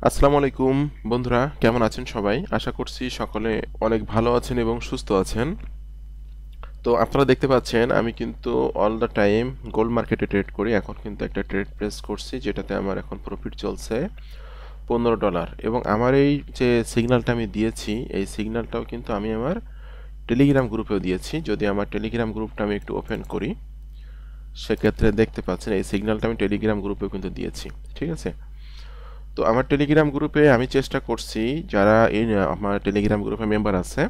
আসসালামু আলাইকুম বন্ধুরা, কেমন আছেন সবাই? আশা করছি সকলে অনেক ভালো আছেন এবং সুস্থ আছেন। তো আপনারা দেখতে পাচ্ছেন আমি কিন্তু অল দ্য টাইম গোল্ড মার্কেটে ট্রেড করি। এখন কিন্তু একটা ট্রেড প্লেস করছি যেটাতে আমার এখন প্রফিট চলছে $15 এবং আমার এই যে সিগন্যালটা আমি দিয়েছি এই সিগন্যালটাও কিন্তু আমি আমার টেলিগ্রাম গ্রুপেও দিয়েছি। যদি আমার টেলিগ্রাম গ্রুপটা আমি একটু ওপেন করি সেক্ষেত্রে দেখতে পাচ্ছেন এই সিগন্যালটা আমি টেলিগ্রাম গ্রুপেও কিন্তু দিয়েছি। ঠিক আছে, তো আমার টেলিগ্রাম গ্রুপে আমি চেষ্টা করছি যারা এই আমার টেলিগ্রাম গ্রুপে মেম্বার আছে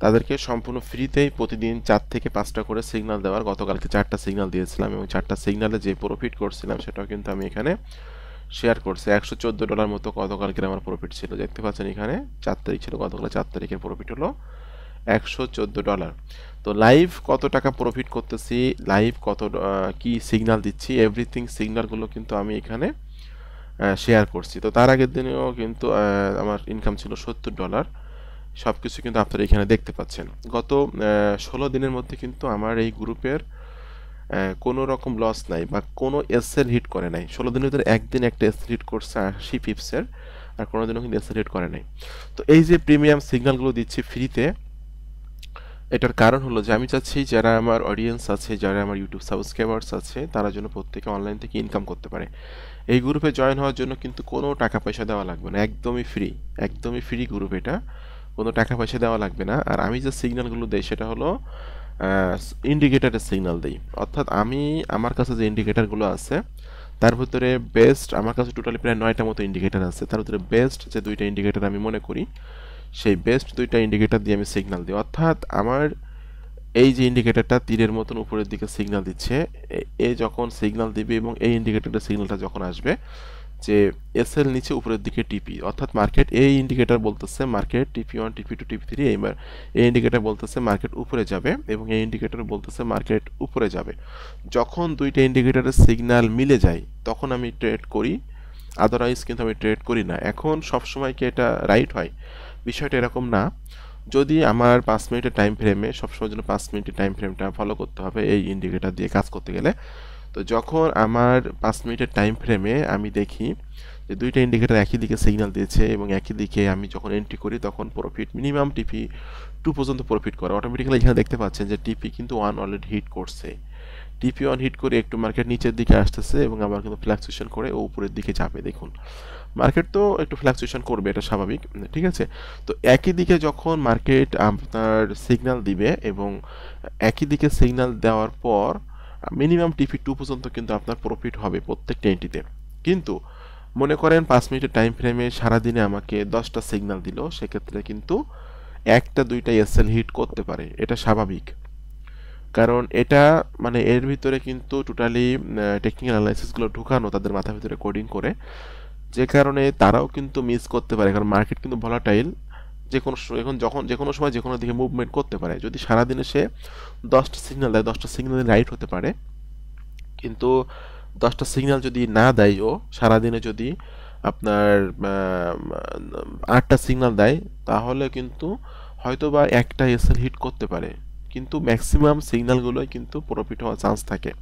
তাদেরকে সম্পূর্ণ ফ্রিতেই প্রতিদিন 4 থেকে 5টা করে সিগন্যাল দেওয়ার। গতকালকে 4টা সিগন্যাল দিয়েছিলাম এবং 4টা সিগন্যালে যে প্রফিট করছিলাম সেটাও কিন্তু আমি এখানে শেয়ার করছি। $114 মতো গতকালকের আমার প্রফিট ছিল, দেখতে পাচ্ছেন এখানে 4 তারিখ ছিল, গতকাল 4 তারিখের প্রফিট হলো $114। তো লাইভ কত টাকা প্রফিট করতেছি, লাইভ কত কি সিগন্যাল দিচ্ছি, এভরিথিং সিগন্যালগুলো কিন্তু আমি এখানে শেয়ার করছি। তো তার আগের দিনেও কিন্তু আমার ইনকাম ছিল $70। সব কিছু কিন্তু আপনারা এখানে দেখতে পাচ্ছেন। গত 16 দিনের মধ্যে কিন্তু আমার এই গ্রুপের কোনো রকম লস নাই বা কোনো এসএল হিট করে নাই। 16 দিনের ভিতরে একদিন একটা এসএল হিট করছে 80 পিপসের, আর কোনো দিনও কিন্তু এসএল হিট করে নাই। তো এই যে প্রিমিয়াম সিগন্যালগুলো দিচ্ছি ফ্রিতে, এটার কারণ হলো যে আমি চাচ্ছি যারা আমার অডিয়েন্স আছে, যারা আমার ইউটিউব সাবস্ক্রাইবার্স আছে, তারা যেন প্রত্যেকে অনলাইন থেকে ইনকাম করতে পারে। এই গ্রুপে জয়েন হওয়ার জন্য কিন্তু কোনো টাকা পয়সা দেওয়া লাগবে না, একদমই ফ্রি, একদমই ফ্রি গ্রুপ এটা, কোনো টাকা পয়সা দেওয়া লাগবে না। আর আমি যে সিগন্যালগুলো দেই সেটা হলো ইন্ডিকেটারের সিগন্যাল দেই, অর্থাৎ আমি আমার কাছে যে ইন্ডিকেটারগুলো আছে তার ভিতরে বেস্ট, আমার কাছে টোটালি প্রায় 9টা মতো ইন্ডিকেটার আছে, তার ভিতরে বেস্ট যে 2টা ইন্ডিকেটার আমি মনে করি সেই বেস্ট 2টা ইন্ডিকেটার দিয়ে আমি সিগন্যাল দিই। অর্থাৎ আমার এই যে ইন্ডিকেটরটা তীরের মতন উপরের দিকে সিগন্যাল দিচ্ছে, এ যখন সিগন্যাল দিবে এবং এই ইন্ডিকেটরের সিগন্যালটা যখন আসবে যে এসএল নিচে উপরের দিকে টিপি, অর্থাৎ মার্কেট, এই ইন্ডিকেটর বলতেছে মার্কেট টিপি 1 টিপি 2 টিপি 3, এইবার এই ইন্ডিকেটর বলতেছে মার্কেট উপরে যাবে এবং এই ইন্ডিকেটর বলতেছে মার্কেট উপরে যাবে। যখন 2টা ইন্ডিকেটরের সিগন্যাল মিলে যায় তখন আমি ট্রেড করি, আদারওয়াইজ কিন্তু আমি ট্রেড করি না। এখন সবসময় কি এটা রাইট হয়? বিষয়টা এরকম না। যদি আমার 5 মিনিটের টাইম ফ্রেমে, সবসময় জন্য 5 মিনিটের টাইম ফ্রেমটা ফলো করতে হবে এই ইন্ডিকেটর দিয়ে কাজ করতে গেলে। তো যখন আমার 5 মিনিটের টাইম ফ্রেমে আমি দেখি যে 2টা ইন্ডিকেটর একই দিকে সিগন্যাল দিয়েছে এবং একই দিকে আমি যখন এন্ট্রি করি তখন প্রফিট মিনিমাম টিপি 2 পর্যন্ত প্রফিট করে অটোমেটিক্যালি। এখানে দেখতে পাচ্ছেন যে টিপি কিন্তু 1 অলরেডি হিট করছে, টিপি 1 হিট করে একটু মার্কেট নিচের দিকে আসতেছে এবং আবার কিন্তু ফ্লাকচুয়েশন করে ও উপরের দিকে যাবে। দেখুন মার্কেট তো একটু ফ্লাকচুয়েশন করবে, এটা স্বাভাবিক, ঠিক আছে। তো একই দিকে যখন মার্কেট আপনার সিগন্যাল দিবে এবং একই দিকে সিগন্যাল দেওয়ার পর মিনিমাম টিপি 2 পর্যন্ত কিন্তু আপনার প্রফিট হবে প্রত্যেকটা এন্ট্রিতে। কিন্তু মনে করেন 5 মিনিটের টাইম ফ্রেমে সারাদিনে আমাকে 10টা সিগন্যাল দিল, সেক্ষেত্রে কিন্তু 1টা 2টা এসএল হিট করতে পারে, এটা স্বাভাবিক। কারণ এটা মানে এর ভিতরে কিন্তু টোটালি টেকনিক্যাল অ্যানালাইসিসগুলো ঢুকানো তাদের মাথার ভিতরে কোডিং করে, যে কারণে তারাও কিন্তু মিস করতে পারে। কারণ মার্কেট কিন্তু ভলাটাইল, যে কোনো এখন যখন যে কোনো সময় যে কোনো দিকে মুভমেন্ট করতে পারে। যদি সারাদিনে সে 10টা সিগন্যাল দেয়, 10টা সিগন্যাল রাইট হতে পারে, কিন্তু 10টা সিগন্যাল যদি না দেয়, ও সারাদিনে যদি আপনার 8টা সিগন্যাল দেয় তাহলে কিন্তু হয়তো বা একটা এসএল হিট করতে পারে, কিন্তু ম্যাক্সিমাম সিগন্যালগুলোই কিন্তু প্রফিট হওয়ার চান্স থাকে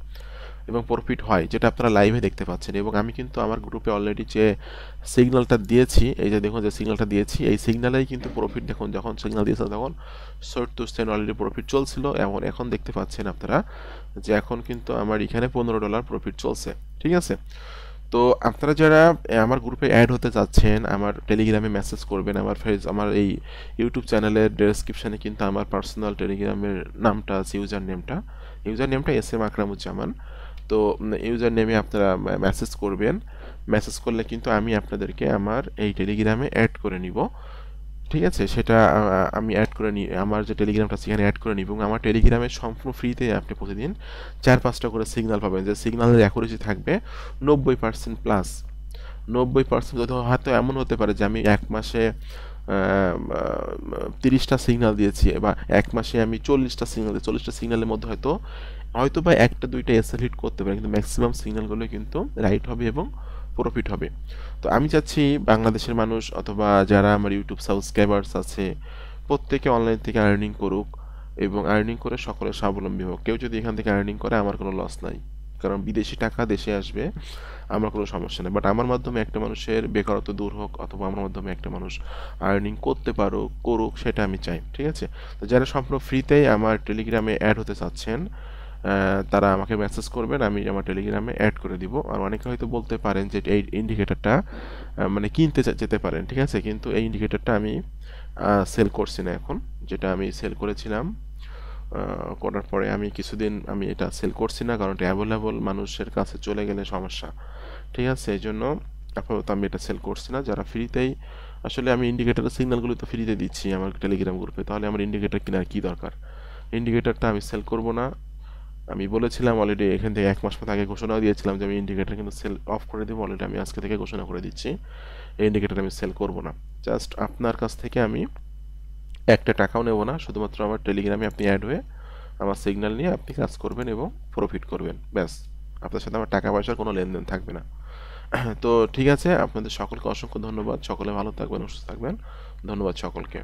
এবং প্রফিট হয়, যেটা আপনারা লাইভে দেখতে পাচ্ছেন। এবং আমি কিন্তু আমার গ্রুপে অলরেডি যে সিগন্যালটা দিয়েছি, এই যে দেখুন যে সিগন্যালটা দিয়েছি, এই সিগন্যালেই কিন্তু প্রফিট, দেখুন যখন সিগন্যাল দিয়েছে তখন 70 সেন্ট অলরেডি প্রফিট চলছিল, এবং এখন দেখতে পাচ্ছেন আপনারা যে এখন কিন্তু আমার এখানে $15 প্রফিট চলছে। ঠিক আছে, তো আপনারা যারা আমার গ্রুপে অ্যাড হতে চাচ্ছেন আমার টেলিগ্রামে মেসেজ করবেন। আমার এই ইউটিউব চ্যানেলের ডেসক্রিপশানে কিন্তু আমার পার্সোনাল টেলিগ্রামের নামটা আছে, ইউজার নেমটা এস এম আকরামুজ্জামান। তো ইউজার নেমে আপনারা মেসেজ করবেন, মেসেজ করলে কিন্তু আমি আপনাদেরকে আমার এই টেলিগ্রামে অ্যাড করে নিব। ঠিক আছে, সেটা আমি অ্যাড করে নিই, আমার যে টেলিগ্রামটা সেখানে অ্যাড করে নিব এবং আমার টেলিগ্রামে সম্পূর্ণ ফ্রিতে আপনি প্রতিদিন 4-5টা করে সিগন্যাল পাবেন, যে সিগন্যালের অ্যাকুরেসি থাকবে 90% প্লাস। 90% হয়তো এমন হতে পারে যে আমি এক মাসে 30টা সিগন্যাল দিয়েছি বা এক মাসে আমি 40টা সিগন্যাল দিই, 40টা সিগন্যালের মধ্যে হয়তো হয়তো বা 1টা 2টা এসএল হিট করতে পারে, কিন্তু ম্যাক্সিমাম সিগন্যালগুলো কিন্তু রাইট হবে এবং প্রফিট হবে। তো আমি চাচ্ছি বাংলাদেশের মানুষ অথবা যারা আমার ইউটিউব সাবস্ক্রাইবার্স আছে প্রত্যেকে অনলাইন থেকে আর্নিং করুক এবং আর্নিং করে সকলে স্বাবলম্বী হোক। কেউ যদি এখান থেকে আর্নিং করে আমার কোনো লস নাই। কারণ বিদেশি টাকা দেশে আসবে, আমার কোনো সমস্যা নেই। বাট আমার মাধ্যমে একটা মানুষের বেকারত্ব দূর হোক, অথবা আমার মাধ্যমে একটা মানুষ আর্নিং করতে করুক, সেটা আমি চাই। ঠিক আছে? তো যারা সম্পূর্ণ ফ্রিতেই আমার টেলিগ্রামে অ্যাড হতে চাচ্ছেন, তারা আমাকে মেসেজ করবেন, আমি আমার টেলিগ্রামে অ্যাড করে দিব। আর অনেকে হয়তো বলতে পারেন যে এই ইন্ডিকেটরটা মানে কিনতে যেতে পারেন, ঠিক আছে? কিন্তু এই ইন্ডিকেটরটা আমি সেল করছি না এখন। যেটা আমি সেল করেছিলাম, করার পরে আমি কিছুদিন আমি এটা সেল করছি না, কারণ এটা অ্যাভেলেবল মানুষের কাছে চলে গেলে সমস্যা। ঠিক আছে? এই জন্য আপাতত আমি এটা সেল করছি না। যারা ফ্রিতেই, আসলে আমি ইন্ডিকেটরের সিগন্যালগুলো তো ফ্রিতে দিচ্ছি আমার টেলিগ্রাম গ্রুপে, তাহলে আমার ইন্ডিকেটর কেনার কি দরকার? ইন্ডিকেটরটা আমি সেল করব না। আমি বলেছিলাম অলরেডি, এখান থেকে 1 মাস মতো আগে ঘোষণা দিয়েছিলাম যে আমি ইন্ডিকেটর কিন্তু সেল অফ করে দেবো। অলরেডি আমি আজকে থেকে ঘোষণা করে দিচ্ছি, এই ইন্ডিকেটর আমি সেল করব না। জাস্ট আপনার কাছ থেকে আমি একটা টাকাও নেব না, শুধুমাত্র আমার টেলিগ্রামে আপনি অ্যাড হয়ে আমার সিগন্যাল নিয়ে আপনি কাজ করবেন এবং প্রফিট করবেন, ব্যাস। আপনার সাথে আমার টাকা পয়সার কোনো লেনদেন থাকবে না। তো ঠিক আছে, আপনাদের সকলকে অসংখ্য ধন্যবাদ। সকলে ভালো থাকবেন, সুস্থ থাকবেন। ধন্যবাদ সকলকে।